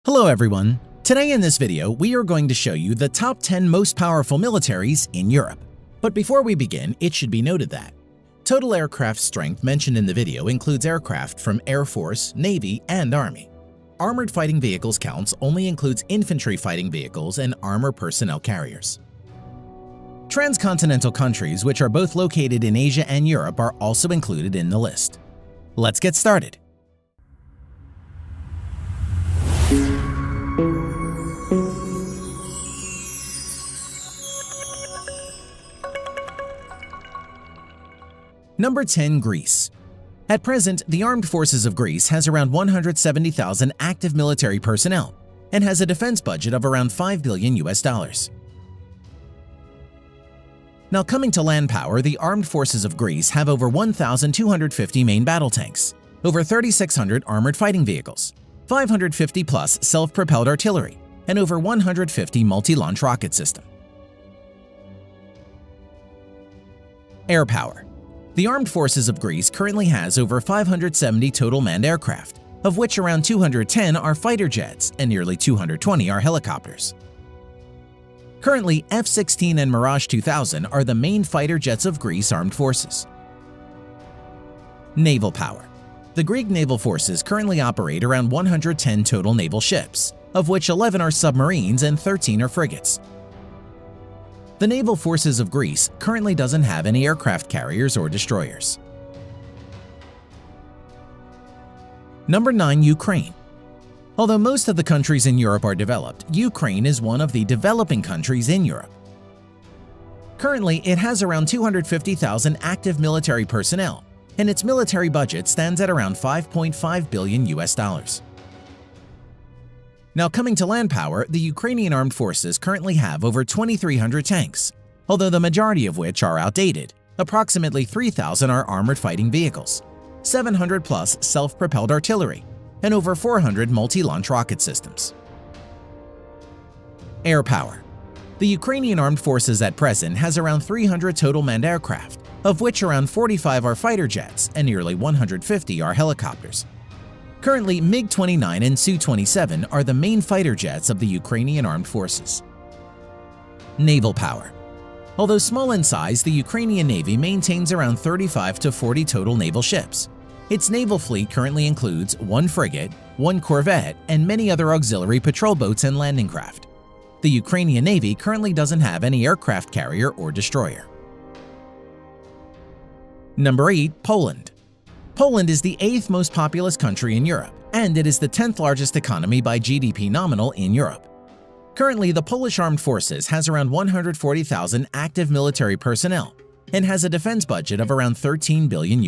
Hello everyone! Today in this video, we are going to show you the top 10 most powerful militaries in Europe. But before we begin, it should be noted that total aircraft strength mentioned in the video includes aircraft from Air Force, Navy, and Army. Armored fighting vehicles counts only includes infantry fighting vehicles and armor personnel carriers. Transcontinental countries, which are both located in Asia and Europe, are also included in the list. Let's get started. Number 10. Greece. At present, the Armed Forces of Greece has around 170,000 active military personnel and has a defense budget of around $5 billion. Now coming to land power, the Armed Forces of Greece have over 1,250 main battle tanks, over 3,600 armored fighting vehicles, 550 plus self-propelled artillery, and over 150 multi-launch rocket system. Air power. The Armed Forces of Greece currently has over 570 total manned aircraft, of which around 210 are fighter jets and nearly 220 are helicopters. Currently, F-16 and Mirage 2000 are the main fighter jets of Greece Armed Forces. Naval power. The Greek naval forces currently operate around 110 total naval ships, of which 11 are submarines and 13 are frigates. The naval forces of Greece currently doesn't have any aircraft carriers or destroyers. Number 9. Ukraine. Although most of the countries in Europe are developed, Ukraine is one of the developing countries in Europe. Currently, it has around 250,000 active military personnel, and its military budget stands at around $5.5 billion. Now coming to land power, the Ukrainian armed forces currently have over 2,300 tanks, although the majority of which are outdated. Approximately 3,000 are armored fighting vehicles, 700 plus self-propelled artillery, and over 400 multi-launch rocket systems. Air power. The Ukrainian armed forces at present has around 300 total manned aircraft, of which around 45 are fighter jets and nearly 150 are helicopters. Currently, MiG-29 and Su-27 are the main fighter jets of the Ukrainian armed forces. Naval power. Although small in size, the Ukrainian Navy maintains around 35 to 40 total naval ships. Its naval fleet currently includes 1 frigate, 1 corvette, and many other auxiliary patrol boats and landing craft. The Ukrainian Navy currently doesn't have any aircraft carrier or destroyer. Number 8. Poland. Poland is the 8th most populous country in Europe, and it is the 10th largest economy by GDP nominal in Europe. Currently, the Polish Armed Forces has around 140,000 active military personnel and has a defense budget of around $13 billion.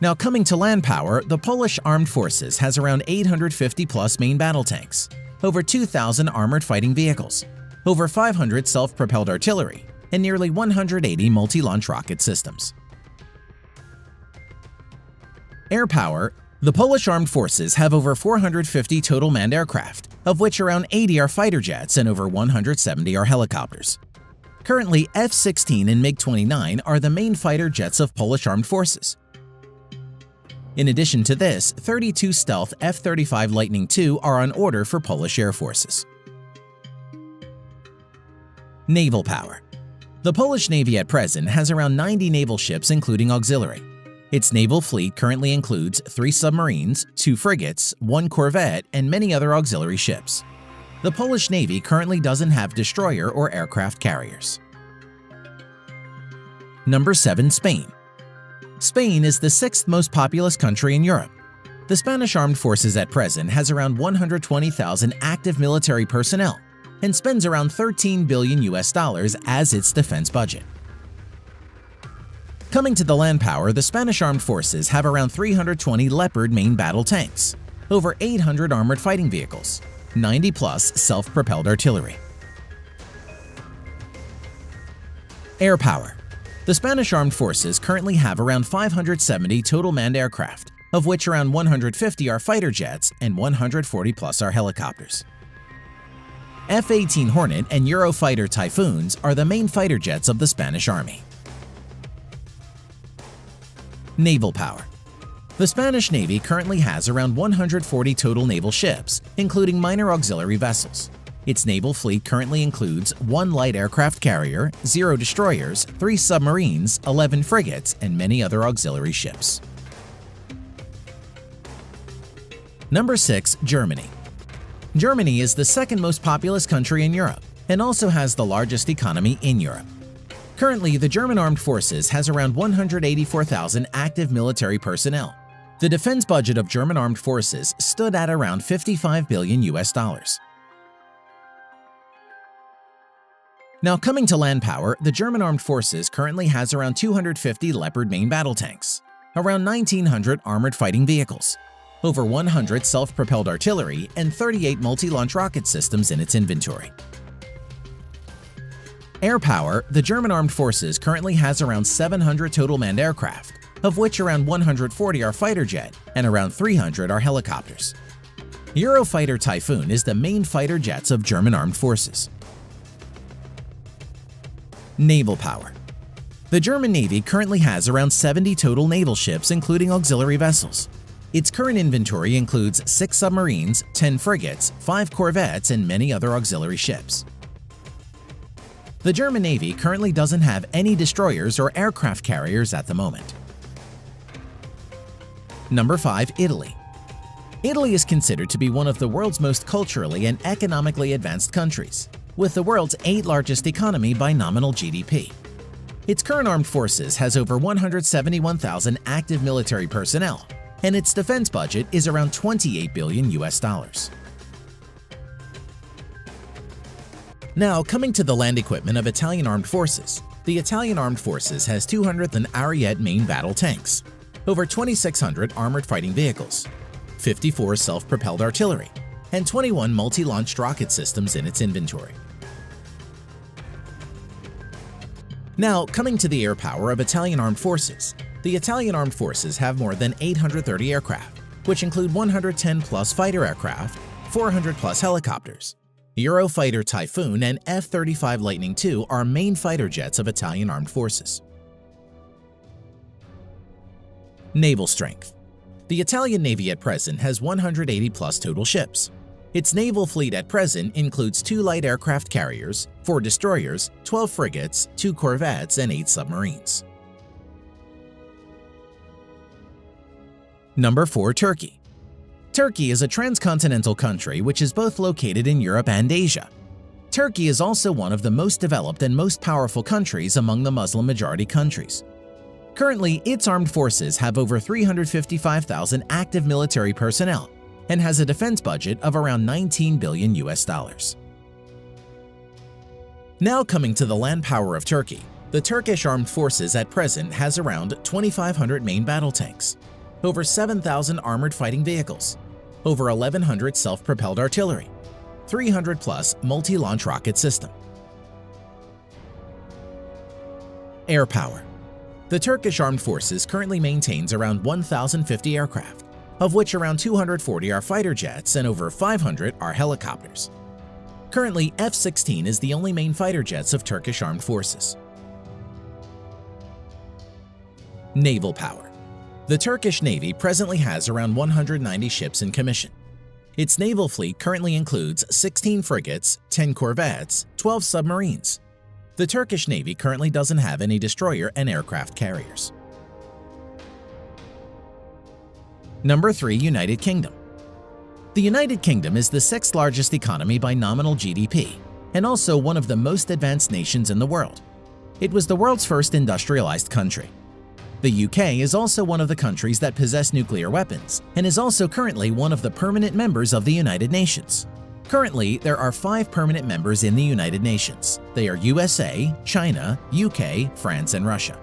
Now coming to land power, the Polish Armed Forces has around 850 plus main battle tanks, over 2,000 armored fighting vehicles, over 500 self-propelled artillery, and nearly 180 multi-launch rocket systems. Air power. The Polish Armed Forces have over 450 total manned aircraft, of which around 80 are fighter jets and over 170 are helicopters. Currently, F-16 and MiG-29 are the main fighter jets of Polish Armed Forces. In addition to this, 32 stealth F-35 Lightning II are on order for Polish Air Forces. Naval power. The Polish Navy at present has around 90 naval ships including auxiliary. Its naval fleet currently includes 3 submarines, 2 frigates, 1 corvette, and many other auxiliary ships. The Polish Navy currently doesn't have destroyer or aircraft carriers. Number 7. Spain. Spain is the 6th most populous country in Europe. The Spanish Armed Forces at present has around 120,000 active military personnel and spends around $13 billion as its defense budget. Coming to the land power, the Spanish Armed Forces have around 320 Leopard main battle tanks, over 800 armored fighting vehicles, 90 plus self-propelled artillery. Air power. The Spanish Armed Forces currently have around 570 total manned aircraft, of which around 150 are fighter jets and 140 plus are helicopters. F-18 Hornet and Eurofighter Typhoons are the main fighter jets of the Spanish Army. Naval power. The Spanish Navy currently has around 140 total naval ships, including minor auxiliary vessels. Its naval fleet currently includes 1 light aircraft carrier, 0 destroyers, 3 submarines, 11 frigates, and many other auxiliary ships. Number 6. Germany. Germany is the second most populous country in Europe and also has the largest economy in Europe. Currently, the German Armed Forces has around 184,000 active military personnel. The defense budget of German Armed Forces stood at around $55 billion. Now, coming to land power, the German Armed Forces currently has around 250 Leopard main battle tanks, around 1,900 armored fighting vehicles, over 100 self-propelled artillery, and 38 multi-launch rocket systems in its inventory. Air power, the German Armed Forces currently has around 700 total manned aircraft, of which around 140 are fighter jet and around 300 are helicopters. Eurofighter Typhoon is the main fighter jets of German Armed Forces. Naval power. The German Navy currently has around 70 total naval ships, including auxiliary vessels. Its current inventory includes 6 submarines, 10 frigates, 5 corvettes, and many other auxiliary ships. The German Navy currently doesn't have any destroyers or aircraft carriers at the moment. Number 5. Italy. Italy is considered to be one of the world's most culturally and economically advanced countries, with the world's 8th largest economy by nominal GDP. Its current armed forces has over 171,000 active military personnel, and its defense budget is around $28 billion. Now, coming to the land equipment of Italian Armed Forces, the Italian Armed Forces has 200 Ariete main battle tanks, over 2,600 armored fighting vehicles, 54 self-propelled artillery, and 21 multi-launched rocket systems in its inventory. Now, coming to the air power of Italian Armed Forces, the Italian Armed Forces have more than 830 aircraft, which include 110-plus fighter aircraft, 400-plus helicopters. Eurofighter Typhoon and F-35 Lightning II are main fighter jets of Italian Armed Forces. Naval strength. The Italian Navy at present has 180-plus total ships. Its naval fleet at present includes 2 light aircraft carriers, 4 destroyers, 12 frigates, 2 corvettes, and 8 submarines. Number 4. Turkey. Turkey is a transcontinental country which is both located in Europe and Asia. Turkey is also one of the most developed and most powerful countries among the Muslim-majority countries. Currently, its armed forces have over 355,000 active military personnel and has a defense budget of around $19 billion. Now coming to the land power of Turkey, the Turkish Armed Forces at present has around 2,500 main battle tanks, over 7,000 armored fighting vehicles, over 1,100 self-propelled artillery, 300-plus multi-launch rocket system. Air power. The Turkish Armed Forces currently maintains around 1,050 aircraft, of which around 240 are fighter jets and over 500 are helicopters. Currently, F-16 is the only main fighter jets of Turkish Armed Forces. Naval power. The Turkish Navy presently has around 190 ships in commission. Its naval fleet currently includes 16 frigates, 10 corvettes, 12 submarines. The Turkish Navy currently doesn't have any destroyer and aircraft carriers. Number 3. United Kingdom. The United Kingdom is the 6th largest economy by nominal GDP and also one of the most advanced nations in the world. It was the world's first industrialized country. The UK is also one of the countries that possess nuclear weapons and is also currently one of the permanent members of the United Nations. Currently, there are 5 permanent members in the United Nations. They are USA, China, UK, France, and Russia.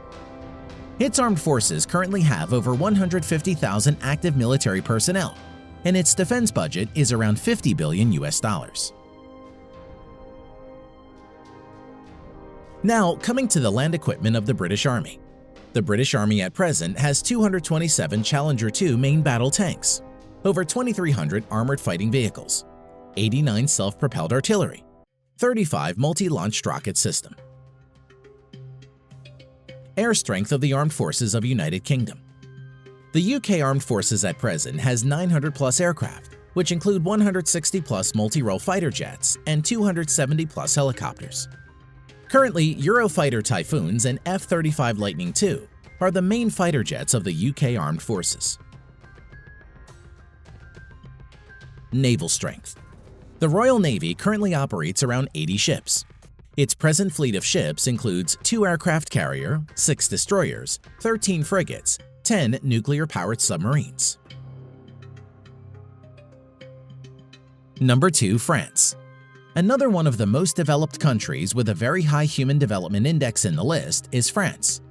Its armed forces currently have over 150,000 active military personnel, and its defense budget is around $50 billion. Now, coming to the land equipment of the British Army. The British Army at present has 227 Challenger 2 main battle tanks, over 2,300 armored fighting vehicles, 89 self-propelled artillery, 35 multi-launched rocket system. Air strength of the Armed Forces of United Kingdom. The UK Armed Forces at present has 900-plus aircraft, which include 160-plus multi-role fighter jets and 270-plus helicopters. Currently, Eurofighter Typhoons and F-35 Lightning II are the main fighter jets of the UK Armed Forces. Naval strength. The Royal Navy currently operates around 80 ships. Its present fleet of ships includes 2 aircraft carrier, 6 destroyers, 13 frigates, 10 nuclear-powered submarines. Number 2. France. Another one of the most developed countries with a very high Human Development Index in the list is France.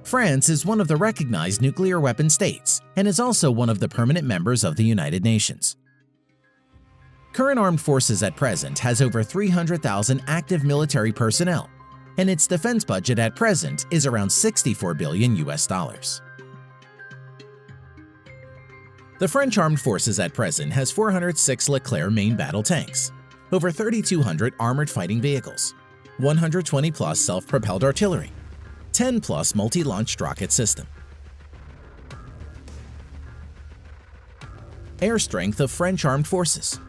France is one of the recognized nuclear weapon states and is also one of the permanent members of the United Nations. Current armed forces at present has over 300,000 active military personnel, and its defense budget at present is around $64 billion. The French armed forces at present has 406 Leclerc main battle tanks, over 3,200 armored fighting vehicles, 120-plus self-propelled artillery, 10-plus multi-launched rocket system. Air strength of French armed forces.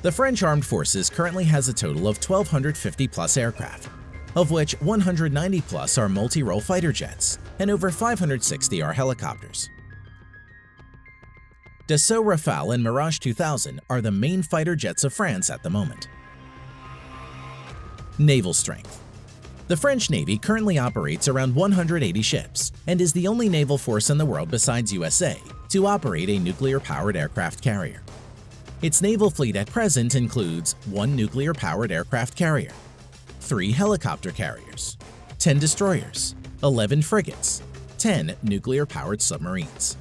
The French armed forces currently has a total of 1,250-plus aircraft, of which 190-plus are multi-role fighter jets and over 560 are helicopters. Dassault Rafale and Mirage 2000 are the main fighter jets of France at the moment. Naval strength. The French Navy currently operates around 180 ships and is the only naval force in the world besides USA to operate a nuclear-powered aircraft carrier. Its naval fleet at present includes 1 nuclear-powered aircraft carrier, 3 helicopter carriers, 10 destroyers, 11 frigates, 10 nuclear-powered submarines.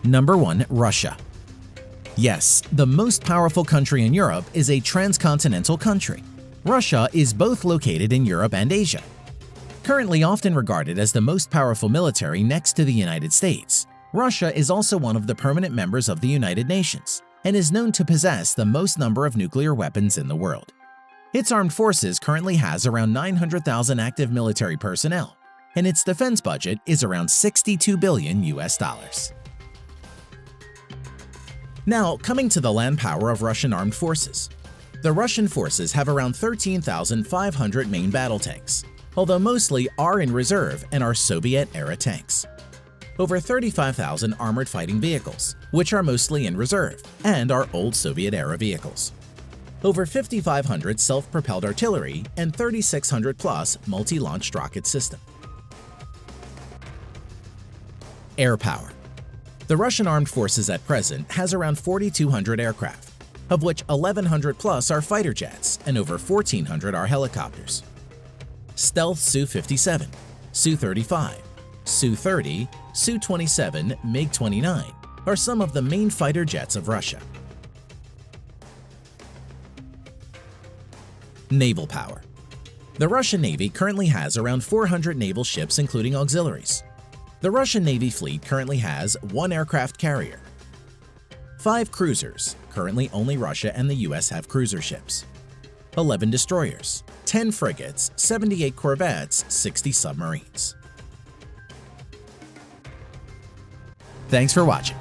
Number 1. Russia. Yes, the most powerful country in Europe is a transcontinental country. Russia is both located in Europe and Asia. Currently often regarded as the most powerful military next to the United States, Russia is also one of the permanent members of the United Nations and is known to possess the most number of nuclear weapons in the world. Its armed forces currently has around 900,000 active military personnel, and its defense budget is around $62 billion. Now, coming to the land power of Russian armed forces. The Russian forces have around 13,500 main battle tanks, although mostly are in reserve and are Soviet-era tanks. Over 35,000 armored fighting vehicles, which are mostly in reserve and are old Soviet-era vehicles. Over 5,500 self-propelled artillery and 3,600-plus multi-launched rocket system. Air power. The Russian armed forces at present has around 4,200 aircraft, of which 1,100-plus are fighter jets and over 1,400 are helicopters. Stealth Su-57, Su-35, Su-30, Su-27, MiG-29 are some of the main fighter jets of Russia. Naval power. The Russian Navy currently has around 400 naval ships including auxiliaries. The Russian Navy fleet currently has 1 aircraft carrier, 5 cruisers, currently only Russia and the US have cruiser ships, 11 destroyers, 10 frigates, 78 corvettes, 60 submarines. Thanks for watching.